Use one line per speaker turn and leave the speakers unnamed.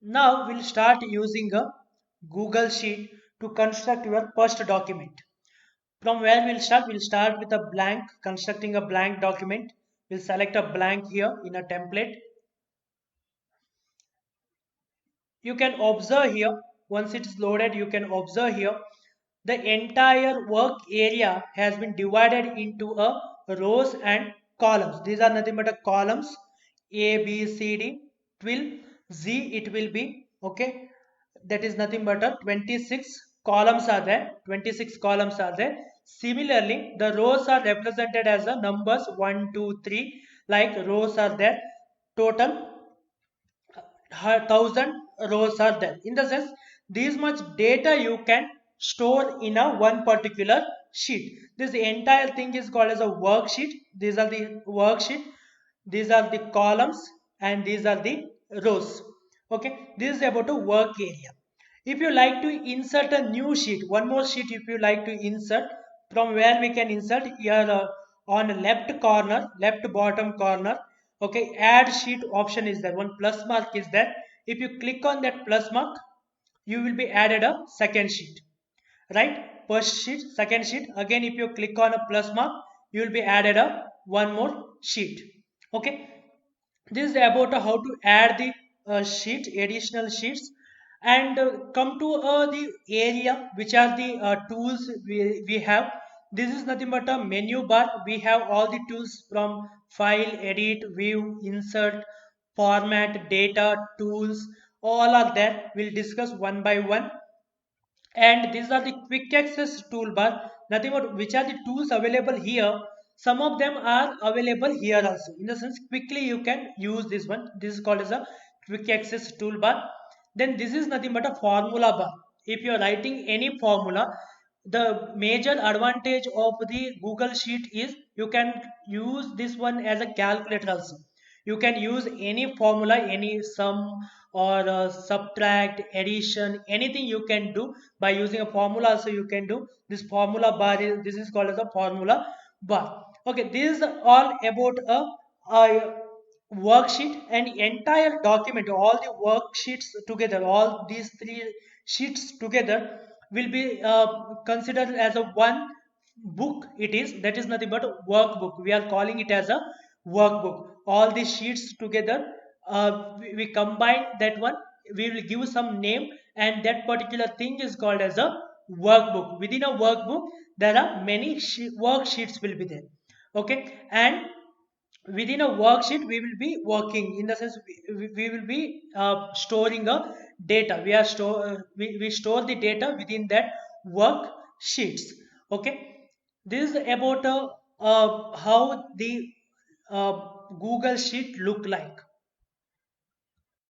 Now we'll start using a Google Sheet to construct your first document. From where we'll start? We'll start with a blank, constructing a blank document. We'll select a blank here in a template. You can observe here, once it is loaded, you can observe here, the entire work area has been divided into a rows and columns. These are nothing but a columns, A, B, C, D. It will Z, it will be, okay. That is nothing but a 26 columns are there. 26 columns are there. Similarly, the rows are represented as the numbers 1, 2, 3. Like rows are there. Total 1,000 rows are there. In the sense, this much data you can store in a one particular sheet. This entire thing is called as a worksheet. These are the worksheet. These are the columns and these are the rows. Okay, this is about a work area. If you like to insert a new sheet, one more sheet if you like to insert, from where we can insert here, on left corner, left bottom corner, okay, add sheet option is there, one plus mark is there. If you click on that plus mark, you will be added a second sheet, right? First sheet, second sheet, again if you click on a plus mark, you will be added a one more sheet. Okay, this is about how to add the sheet, additional sheets. And come to the area which are the tools we have. This is nothing but a menu bar. We have all the tools from file, edit, view, insert, format, data, tools, all are there. We'll discuss one by one. And these are the quick access toolbar, nothing but which are the tools available here. Some of them are available here also, in the sense quickly you can use this one. This is called as a quick access toolbar. Then this is nothing but a formula bar. If you are writing any formula, the major advantage of the Google Sheet is you can use this one as a calculator also. You can use any formula, any sum or subtract, addition, anything you can do by using a formula. Also you can do this formula bar is, this is called as a formula bar. Okay, this is all about a worksheet. And entire document, all the worksheets together, all these three sheets together will be considered as a one book. It is, that is nothing but a workbook. We are calling it as a workbook. All the sheets together, we combine that one, we will give some name, and that particular thing is called as a workbook. Within a workbook there are many worksheets will be there. Okay, and within a worksheet we will be working, in the sense we will be storing a data. We store the data within that worksheets. Okay, this is about how the uh, Google Sheet look like.